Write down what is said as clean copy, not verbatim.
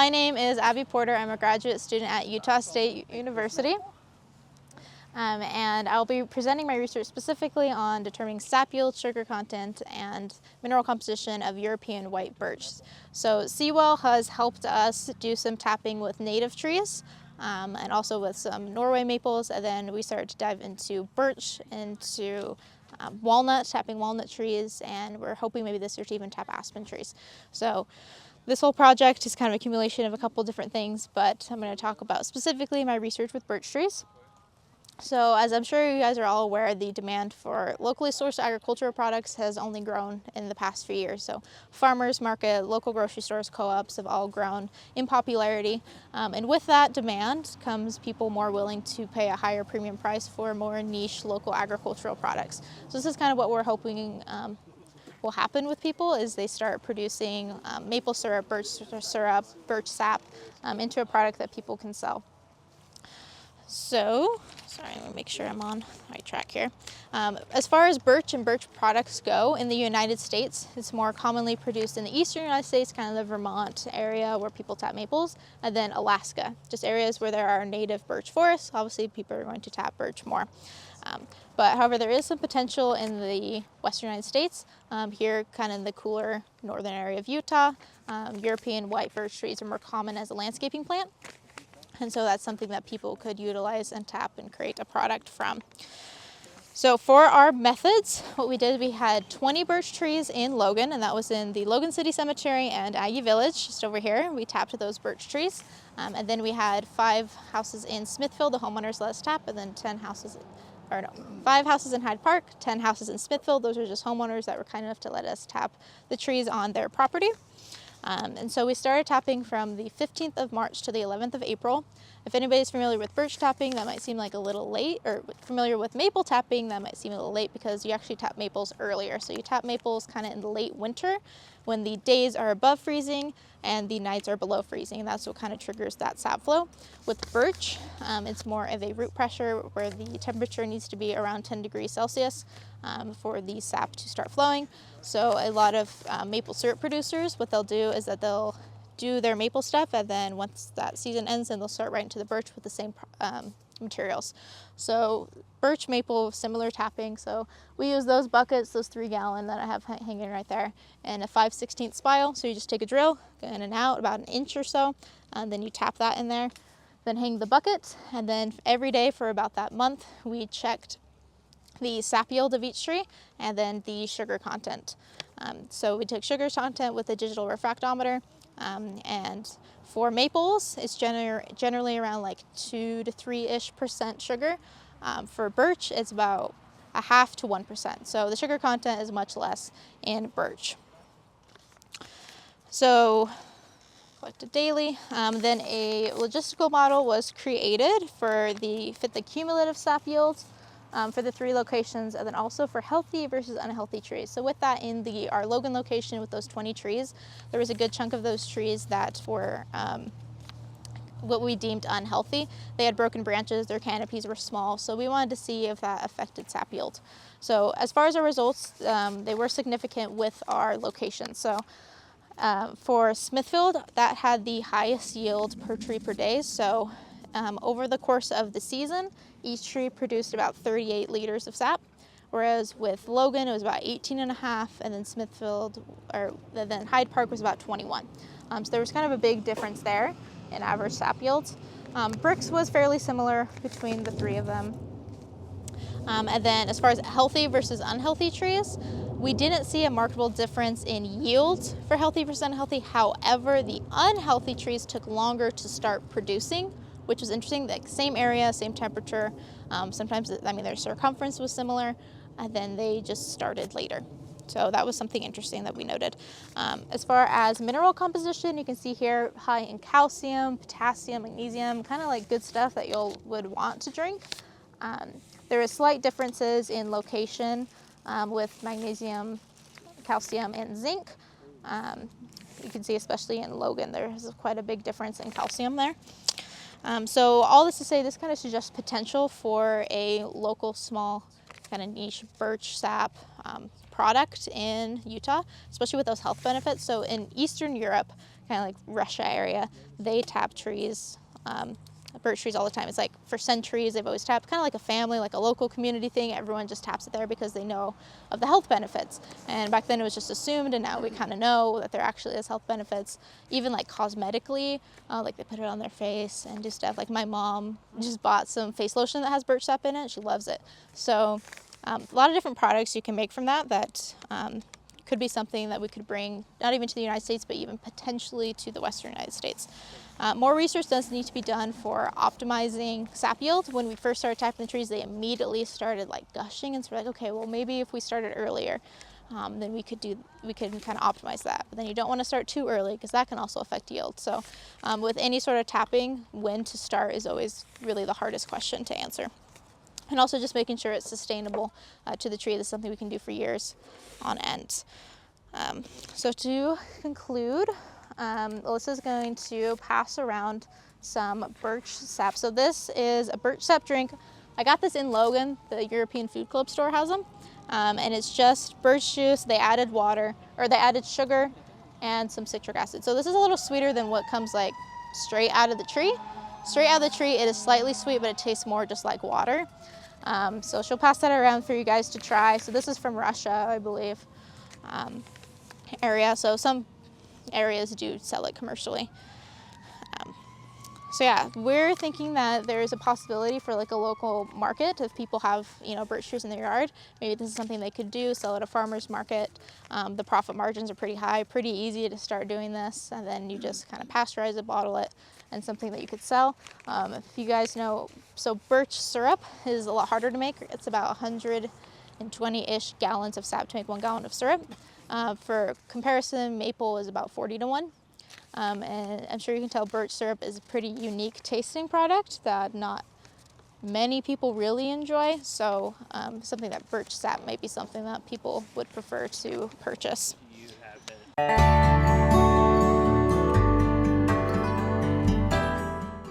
my name is Abby Porter. I'm a graduate student at Utah State University. And I'll be presenting my research specifically on determining sap yield, sugar content, and mineral composition of European white birch. So Seawell has helped us do some tapping with native trees and also with some Norway maples, and then we started to dive into birch, into walnut, tapping walnut trees, and we're hoping maybe this year to even tap aspen trees. So this whole project is kind of accumulation of a couple different things, but I'm going to talk about specifically my research with birch trees. So as I'm sure you guys are all aware, the demand for locally sourced agricultural products has only grown in the past few years. So farmers market, local grocery stores, co-ops have all grown in popularity. And with that demand comes people more willing to pay a higher premium price for more niche local agricultural products. So this is kind of what we're hoping will happen with people is they start producing maple syrup, birch sap into a product that people can sell. So, sorry, let me make sure I'm on the right track here. As far as birch and birch products go, in the United States, it's more commonly produced in the eastern United States, kind of the Vermont area where people tap maples, and then Alaska, just areas where there are native birch forests. Obviously, people are going to tap birch more. But however, there is some potential in the western United States. Here, kind of in the cooler northern area of Utah, European white birch trees are more common as a landscaping plant. And so that's something that people could utilize and tap and create a product from. So for our methods, what we did, we had 20 birch trees in Logan, and that was in the Logan City Cemetery and Aggie Village, just over here. We tapped those birch trees. And then we had 5 houses in Smithfield, the homeowners let us tap, and then 5 houses in Hyde Park, 10 houses in Smithfield. Those are just homeowners that were kind enough to let us tap the trees on their property. And so we started tapping from the 15th of March to the 11th of April. If anybody's familiar with birch tapping, that might seem like a little late, or familiar with maple tapping, that might seem a little late because you actually tap maples earlier. So you tap maples kind of in the late winter when the days are above freezing and the nights are below freezing. That's what kind of triggers that sap flow. With birch, it's more of a root pressure where the temperature needs to be around 10 degrees Celsius for the sap to start flowing. So a lot of maple syrup producers, what they'll do is that they'll do their maple stuff, and then once that season ends, then they'll start right into the birch with the same materials. So birch, maple, similar tapping. So we use those buckets, those 3-gallon that I have hanging right there, and a 5/16 spile. So you just take a drill, go in and out about an inch or so, and then you tap that in there, then hang the bucket, and then every day for about that month, we checked the sap yield of each tree and then the sugar content. So we took sugar content with a digital refractometer, and for maples, it's generally around like 2 to 3-ish% sugar. For birch, it's about 0.5 to 1%. So the sugar content is much less in birch. So collected daily. Then a logistical model was created for fit the cumulative sap yields for the 3 locations, and then also for healthy versus unhealthy trees. So with that, in our Logan location with those 20 trees, there was a good chunk of those trees that were what we deemed unhealthy. They had broken branches, their canopies were small, so we wanted to see if that affected sap yield. So as far as our results, they were significant with our location. So for Smithfield, that had the highest yield per tree per day. So over the course of the season, each tree produced about 38 liters of sap, whereas with Logan, it was about 18.5, and then then Hyde Park was about 21. So there was kind of a big difference there in average sap yields. Bricks was fairly similar between the 3 of them. And then as far as healthy versus unhealthy trees, we didn't see a markable difference in yield for healthy versus unhealthy. However, the unhealthy trees took longer to start producing, which was interesting. The same area, same temperature. Sometimes, their circumference was similar, and then they just started later. So that was something interesting that we noted. As far as mineral composition, you can see here high in calcium, potassium, magnesium, kind of like good stuff that would want to drink. There are slight differences in location with magnesium, calcium, and zinc. You can see especially in Logan, there's quite a big difference in calcium there. So all this to say, this kind of suggests potential for a local small kind of niche birch sap product in Utah, especially with those health benefits. So in Eastern Europe, kind of like Russia area, they tap trees, birch trees all the time. It's like for centuries they've always tapped, kind of like a family, like a local community thing. Everyone just taps it there because they know of the health benefits. And back then it was just assumed, and now we kind of know that there actually is health benefits, even like cosmetically, like they put it on their face and do stuff. Like my mom just bought some face lotion that has birch sap in it. She loves it. So a lot of different products you can make from that could be something that we could bring not even to the United States, but even potentially to the Western United States. More research does need to be done for optimizing sap yield. When we first started tapping the trees, they immediately started like gushing, and so we're like, okay, well maybe if we started earlier, then we can kind of optimize that. But then you don't want to start too early because that can also affect yield. So with any sort of tapping, when to start is always really the hardest question to answer. And also just making sure it's sustainable to the tree. This is something we can do for years on end. So to conclude, Alyssa's going to pass around some birch sap. So this is a birch sap drink. I got this in Logan, the European Food Club store has them. And it's just birch juice. They added water, or they added sugar and some citric acid. So this is a little sweeter than what comes like straight out of the tree. Straight out of the tree, it is slightly sweet, but it tastes more just like water. So she'll pass that around for you guys to try. So this is from Russia, I believe, area. So some areas do sell it commercially. So yeah, we're thinking that there is a possibility for like a local market if people have, birch trees in their yard. Maybe this is something they could do, sell at a farmer's market. The profit margins are pretty high, pretty easy to start doing this, and then you just kind of pasteurize it, bottle it, and something that you could sell. If you guys know, so birch syrup is a lot harder to make. It's about 120-ish gallons of sap to make 1 gallon of syrup. For comparison, maple is about 40 to 1. And I'm sure you can tell birch syrup is a pretty unique tasting product that not many people really enjoy. So something that birch sap might be something that people would prefer to purchase.